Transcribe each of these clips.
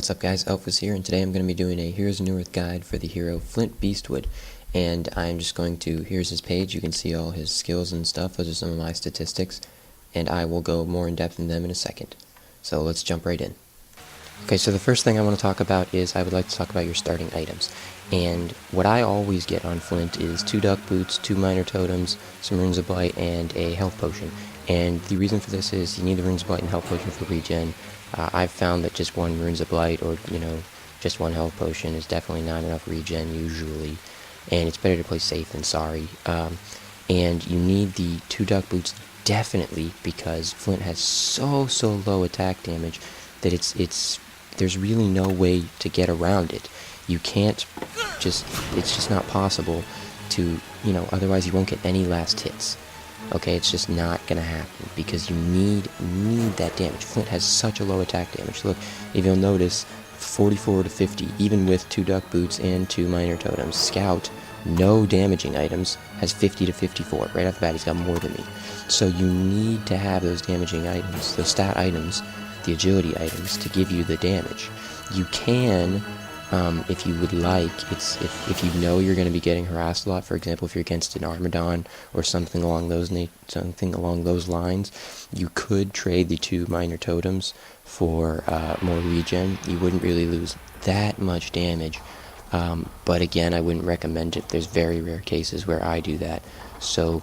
What's up guys, Elfis here, and today I'm going to be doing a Heroes of Newerth guide for the hero Flint Beastwood. And I'm just going to, here's his page, you can see all his skills and stuff, those are some of my statistics, and I will go more in depth in them in a second. So let's jump right in. Okay, so the first thing I want to talk about is I would like to talk about your starting items. And what I always get on Flint is 2 duck boots, 2 minor totems, some runes of blight, and a health potion. And the reason for this is you need the runes of blight and health potion for regen. I've found that just 1 runes of blight or, just 1 health potion is definitely not enough regen usually. And it's better to play safe than sorry. And you need the 2 duck boots definitely because Flint has so low attack damage that there's really no way to get around it. You can't it's just not possible to, otherwise you won't get any last hits. Okay, it's just not gonna happen because you need that damage. Flint has such a low attack damage. Look, if you'll notice, 44 to 50, even with 2 duck boots and 2 minor totems. Scout, no damaging items, has 50 to 54. Right off the bat, he's got more than me. So you need to have those damaging items, those stat items, the agility items, to give you the damage. You can, if you would like, if you know you're going to be getting harassed a lot, for example, if you're against an Armadon or something along those lines, you could trade the 2 minor totems for more regen. You wouldn't really lose that much damage, but again, I wouldn't recommend it. There's very rare cases where I do that. So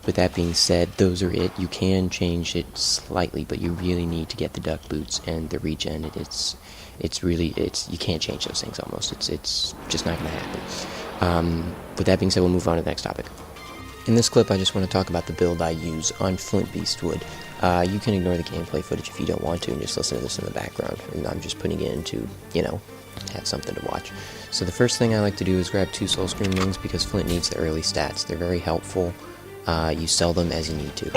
with that being said, those are it. You can change it slightly, but you really need to get the duck boots and the regen. You can't change those things almost. It's just not going to happen. With that being said, we'll move on to the next topic. In this clip, I just want to talk about the build I use on Flint Beastwood. You can ignore the gameplay footage if you don't want to and just listen to this in the background. And I'm just putting it in to, have something to watch. So the first thing I like to do is grab 2 Soul Scream rings because Flint needs the early stats. They're very helpful. You sell them as you need to.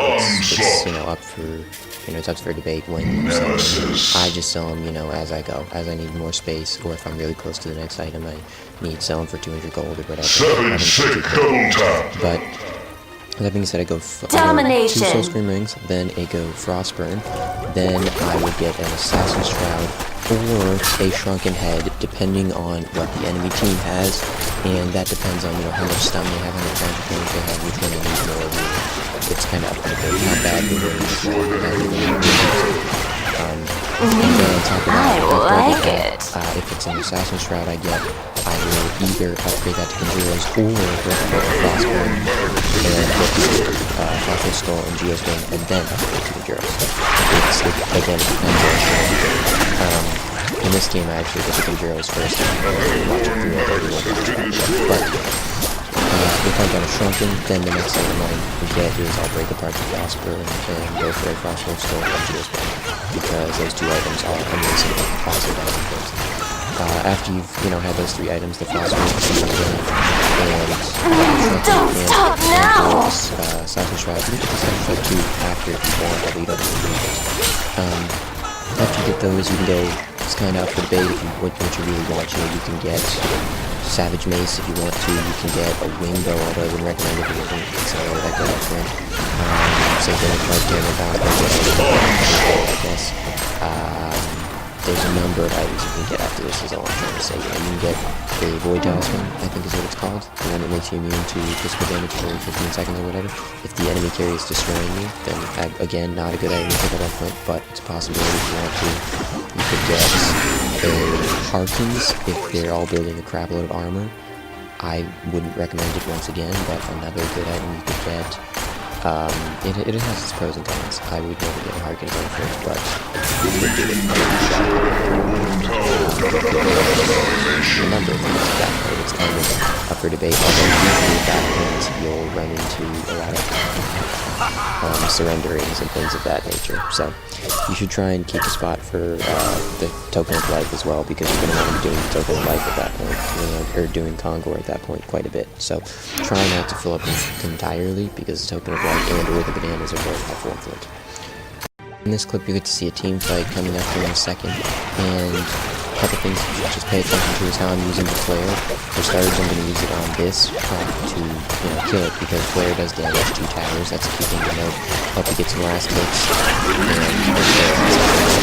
It's up for debate when you sell them. I just sell them, as I go, as I need more space, or if I'm really close to the next item, I need to sell them for 200 gold or whatever. 7-6 double tap. But with that being said, I go 2 Soul Scream rings, then I go Frostburn, then I would get an Assassin's Shroud or a Shrunken Head, depending on what the enemy team has, and that depends on how much stun they have, how much magic damage they have, which one they need more of. It's kind of up to debate how bad they really and then on top of that, if it's an Assassin's Shroud I will either upgrade that to Conjuros or go for a Frostburn and get the Fossil Skull and Geostorm and then upgrade to Conjuros. Again, it depends on in this game I actually get the Conjuros first and watch it through everyone. But if I got a Shrunken, then the next item I would get is I'll break apart the Frostburn and go for a Fossil Skull and Geostorm because those 2 items are amazing positive items. After you've had those 3 items, the Frostburn, Assassin's Shroud, you can get the Assassin's Shroud too after if you want, although you don't need those. After you get those, you can go, it's kind of up for debate if what you really want to. You can get Savage Mace if you want to. You can get a Wing Bow, although I wouldn't recommend it because it's not really that good up front. Same thing with like Hammer Bound, I guess. There's a number of items you can get after this, is all I'm trying to say. You can get a Void Talisman, I think is what it's called, the one that makes you immune to physical damage for 15 seconds or whatever. If the enemy carry is destroying you, then again, not a good item to pick up on Flint, but it's a possibility if you want to. You could get a Harkins if they're all building a crap load of armor. I wouldn't recommend it once again, but another good item you could get. It has its pros and cons. I would never get a Harkins on first, but remember, it's kind of up for debate, although usually at that point you'll run into a lot of surrenderings and things of that nature. So you should try and keep a spot for the Token of Life as well, because you're going to want to be doing Token of Life at that point, or doing Kongor at that point quite a bit. So try not to fill up entirely, because Token of Life and or the bananas are very helpful in Flint. In this clip, you get to see a team fight coming up here in a second, and couple things you should just pay attention to is how I'm using the flare. For starters, I'm going to use it on this to, kill it, because flare does damage to towers. That's a key thing to note. Help you get some last hits, and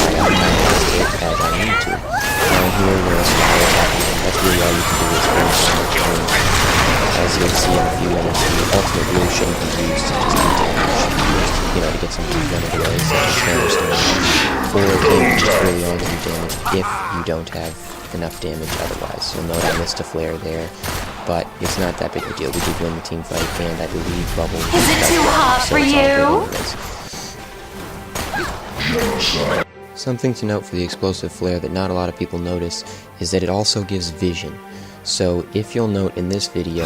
I got my last hit as I need to. Now here, where it's that's really all you can do is bring so much damage. As you'll see in a few minutes, the ultimate really shouldn't be used to just do damage. To get some running away, such as Thunderstorm. Or it can just really only do damage if you don't have enough damage otherwise. You'll note I missed a flare there, but it's not that big a deal. We did win the team fight, and I believe Bubble... Is it too hot for you? Something to note for the explosive flare that not a lot of people notice is that it also gives vision. So if you'll note in this video,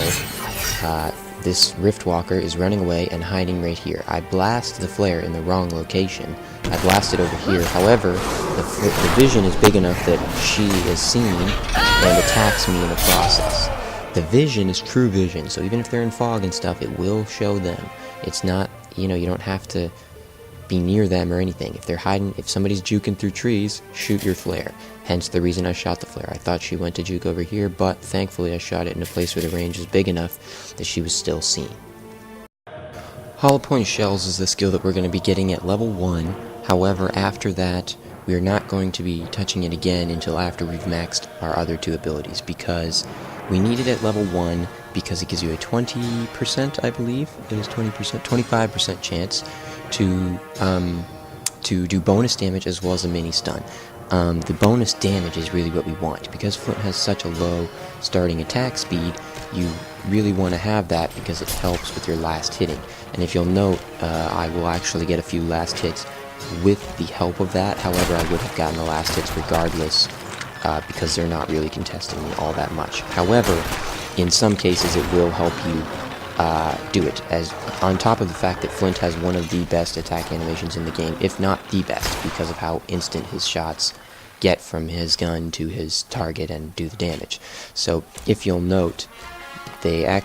this Riftwalker is running away and hiding right here. I blast the flare in the wrong location. I blast it over here. However, the vision is big enough that she is seen and attacks me in the process. The vision is true vision, so even if they're in fog and stuff, it will show them. It's not, you don't have to be near them or anything. If they're hiding, if somebody's juking through trees, shoot your flare. Hence the reason I shot the flare. I thought she went to juke over here, but thankfully I shot it in a place where the range is big enough that she was still seen. Hollow Point Shells is the skill that we're going to be getting at level 1. However, after that, we are not going to be touching it again until after we've maxed our other two abilities, because we need it at level 1 because it gives you a 20%, I believe, it is 20%, 25% chance to do bonus damage as well as a mini stun. The bonus damage is really what we want. Because Flint has such a low starting attack speed, you really want to have that because it helps with your last hitting. And if you'll note, I will actually get a few last hits with the help of that. However, I would have gotten the last hits regardless because they're not really contesting me all that much. However, in some cases it will help you do it, as on top of the fact that Flint has one of the best attack animations in the game, if not the best, because of how instant his shots get from his gun to his target and do the damage. So if you'll note, I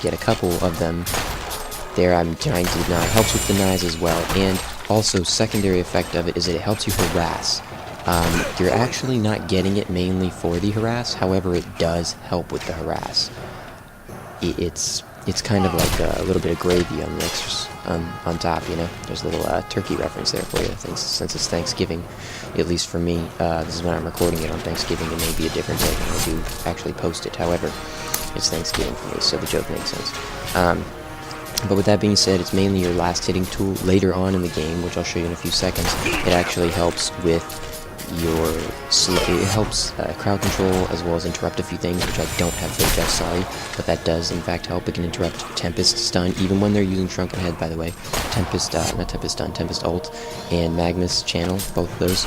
get a couple of them there. I'm trying to deny. It helps with denies as well, and also secondary effect of it is that it helps you harass. You're actually not getting it mainly for the harass, however it does help with the harass. It's kind of like a little bit of gravy on the on top, There's a little turkey reference there for you. Since it's Thanksgiving, at least for me, this is when I'm recording it on Thanksgiving. It may be a different day when I do actually post it. However, it's Thanksgiving for me, so the joke makes sense. But with that being said, it's mainly your last hitting tool later on in the game, which I'll show you in a few seconds. It actually helps with it helps crowd control as well as interrupt a few things, which I don't have HF, sorry, but that does in fact help. It can interrupt Tempest Stun, even when they're using Shrunken Head, by the way. Tempest Ult, and Magnus Channel, both of those,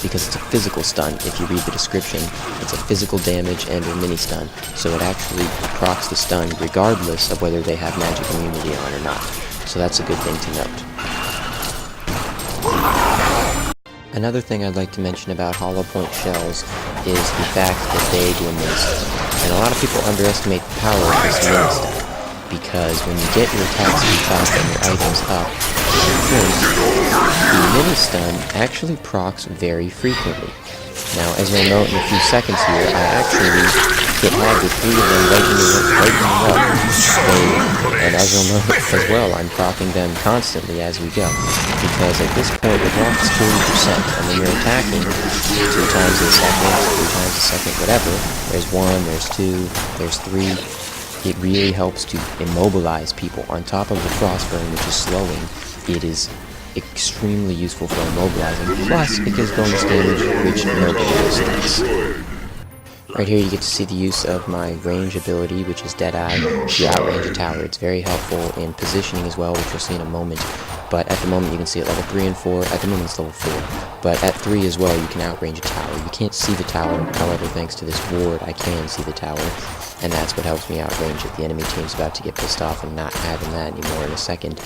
because it's a physical stun. If you read the description, it's a physical damage and a mini stun, so it actually procs the stun regardless of whether they have magic immunity on or not. So that's a good thing to note. Another thing I'd like to mention about Hollow Point Shells is the fact that they do a mini stun. And a lot of people underestimate the power of this mini stun, because when you get your attack speed up and your items up, the mini stun actually procs very frequently. Now, as you'll note in a few seconds here, I actually hit hard with 3 of them right in the rug. And as you'll note as well, I'm proccing them constantly as we go. Because at this point, the block is 40%, and when you're attacking 2 times a second, 3 times a second, whatever, there's 1, there's 2, there's 3, it really helps to immobilize people. On top of the Frostburn, which is slowing, it is extremely useful for immobilizing, plus it gives bonus damage, which nobody else does. Right here you get to see the use of my range ability, which is Deadeye, to outrange a tower. It's very helpful in positioning as well, which you'll see in a moment. But at the moment you can see at level 3 and 4, at the moment it's level 4. But at 3 as well you can outrange a tower. You can't see the tower, however thanks to this ward I can see the tower. And that's what helps me outrange it. The enemy team's about to get pissed off and not having that anymore in a second.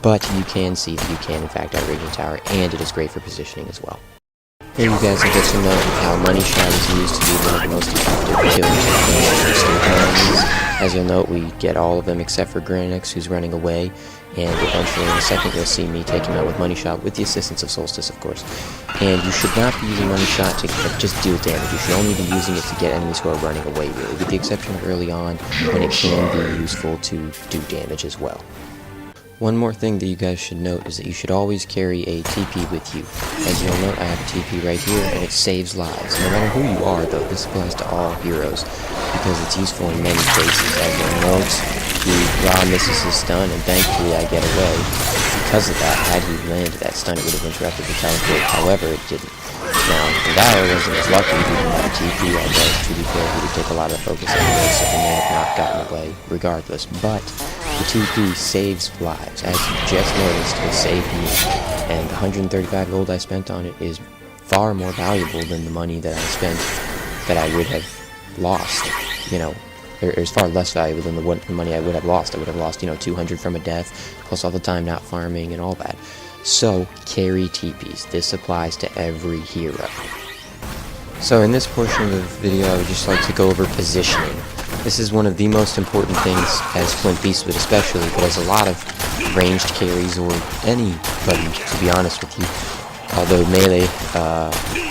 But you can see that you can in fact outrange a tower, and it is great for positioning as well. Here you guys will get to know how Money Shot is used to be one of the most effective killing techniques. As you'll note, we get all of them except for Granix, who's running away, and eventually in a second you'll see me take him out with Money Shot, with the assistance of Solstice, of course. And you should not be using Money Shot to just deal damage. You should only be using it to get enemies who are running away, really, with the exception of early on, when it can be useful to do damage as well. One more thing that you guys should note is that you should always carry a TP with you. As you'll note, I have a TP right here, and it saves lives. No matter who you are, though, this applies to all heroes, because it's useful in many cases. As you'll note, the Ra misses his stun, and thankfully I get away. Because of that, had he landed that stun, it would have interrupted the teleport. However, it didn't. Now, Devour wasn't as lucky. He didn't have a TP, although, to be fair, he would take a lot of focus anyway, so he may have not gotten away, regardless. But the TP saves lives. As you just noticed, it saved me. And the 135 gold I spent on it is far more valuable than the money that I spent that I would have lost. You know, it's far less valuable than the money I would have lost. I would have lost, 200 from a death, plus all the time not farming and all that. So, carry TPs. This applies to every hero. So in this portion of the video, I would just like to go over positioning. This is one of the most important things as Flint Beastwood especially, but as a lot of ranged carries, or anybody, to be honest with you. Although melee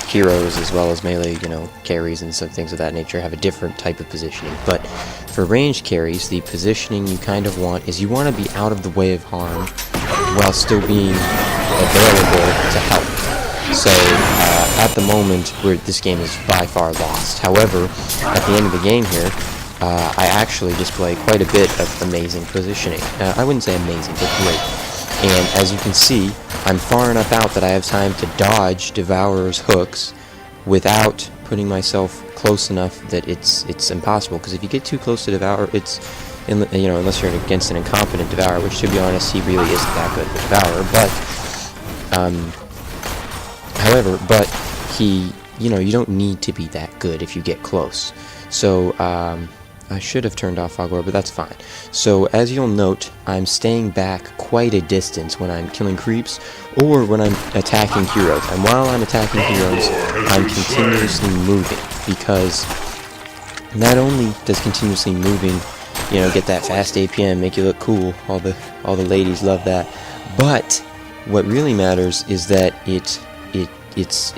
heroes, as well as melee, carries and some things of that nature, have a different type of positioning. But for ranged carries, the positioning you kind of want is you want to be out of the way of harm while still being available to help. So, at the moment, this game is by far lost. However, at the end of the game here, I actually display quite a bit of amazing positioning. I wouldn't say amazing, but great. And as you can see, I'm far enough out that I have time to dodge Devourer's hooks without putting myself close enough that it's impossible. Because if you get too close to Devourer, unless you're against an incompetent Devourer, which, to be honest, he really isn't that good of a Devourer. But you don't need to be that good if you get close. So, I should have turned off Fog Lord, but that's fine. So, as you'll note, I'm staying back quite a distance when I'm killing creeps, or when I'm attacking heroes. And while I'm attacking heroes, I'm continuously moving, because not only does continuously moving, get that fast APM, make you look cool, all the ladies love that, but what really matters is that it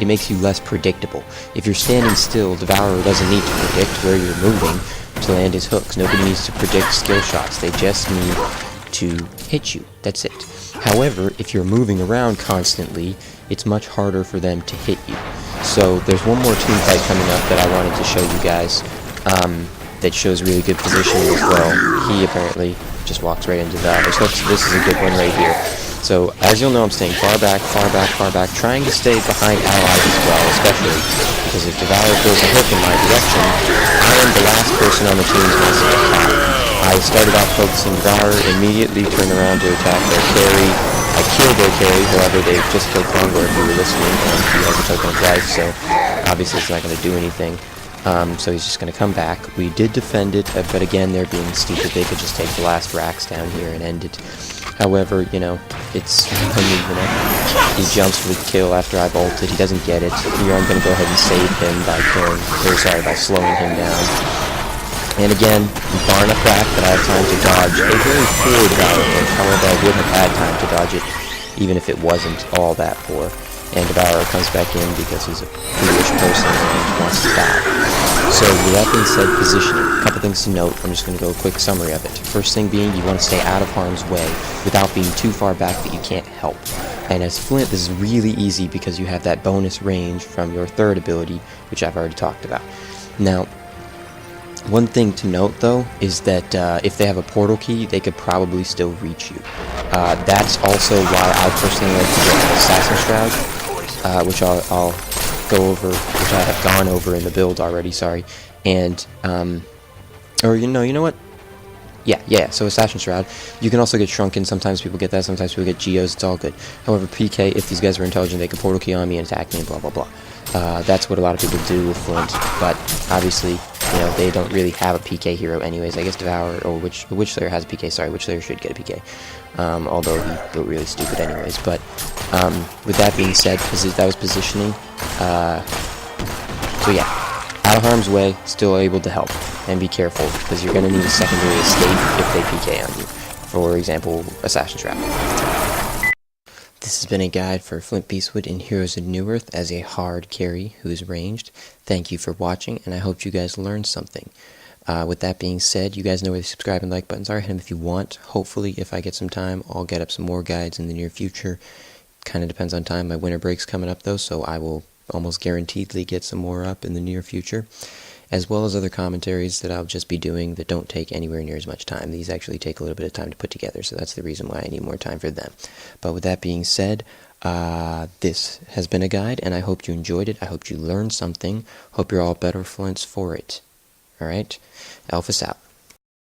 makes you less predictable. If you're standing still, Devourer doesn't need to predict where you're moving to land his hooks. Nobody needs to predict skill shots. They just need to hit you. That's it. However, if you're moving around constantly, it's much harder for them to hit you. So there's one more team fight coming up that I wanted to show you guys that shows really good positioning as well. He apparently just walks right into that. This is a good one right here. So, as you'll know, I'm staying far back, trying to stay behind allies as well, especially because if Devourer throws a hook in my direction, I am the last person on the team to attack. I started off focusing Devourer, immediately turned around to attack their carry. I killed their carry, however, they just killed Kongor if you were listening, and he has a token of life, so obviously it's not going to do anything. So he's just going to come back. We did defend it, but again, they're being stupid. They could just take the last racks down here and end it. However, it's he jumps for the kill after I've ulted. He doesn't get it. Here I'm going to go ahead and save him by slowing him down. And again, I'm far enough back that I have time to dodge a very poor Devourer hit. However, I would have had time to dodge it, even if it wasn't all that poor. And Devourer comes back in because he's a foolish person and wants to die. So, with that being said, positioning. A couple things to note. I'm just going to go a quick summary of it. First thing being, you want to stay out of harm's way without being too far back that you can't help. And as Flint, this is really easy because you have that bonus range from your third ability, which I've already talked about. Now, one thing to note, though, is that if they have a portal key, they could probably still reach you. That's also why I personally like to get an Assassin's Shroud, which I'll go over, which I have gone over in the build already, sorry. And, you know what? Yeah, so Assassin's Shroud. You can also get Shrunken. Sometimes people get that, sometimes people get Geos. It's all good. However, PK, if these guys were intelligent, they could portal key on me and attack me, blah, blah, blah. That's what a lot of people do with Flint, but obviously, they don't really have a PK hero anyways. I guess Devourer, or Witchlayer has a PK, sorry, Witchlayer should get a PK. Although he built really stupid anyways. But, with that being said, that was positioning. So yeah, out of harm's way, still able to help. And be careful, because you're going to need a secondary escape if they PK on you. for example, Assassin's Trap. This has been a guide for Flint Beastwood in Heroes of Newerth as a hard carry who is ranged. Thank you for watching, and I hope you guys learned something. With that being said, you guys know where the subscribe and like buttons are. Hit them if you want. Hopefully, if I get some time, I'll get up some more guides in the near future. Kind of depends on time. My winter break's coming up, though, so I will almost guaranteedly get some more up in the near future, as well as other commentaries that I'll just be doing that don't take anywhere near as much time. These actually take a little bit of time to put together, so that's the reason why I need more time for them. But with that being said, this has been a guide, and I hope you enjoyed it. I hope you learned something. Hope you're all better Flints for it. Alright? Elfis out.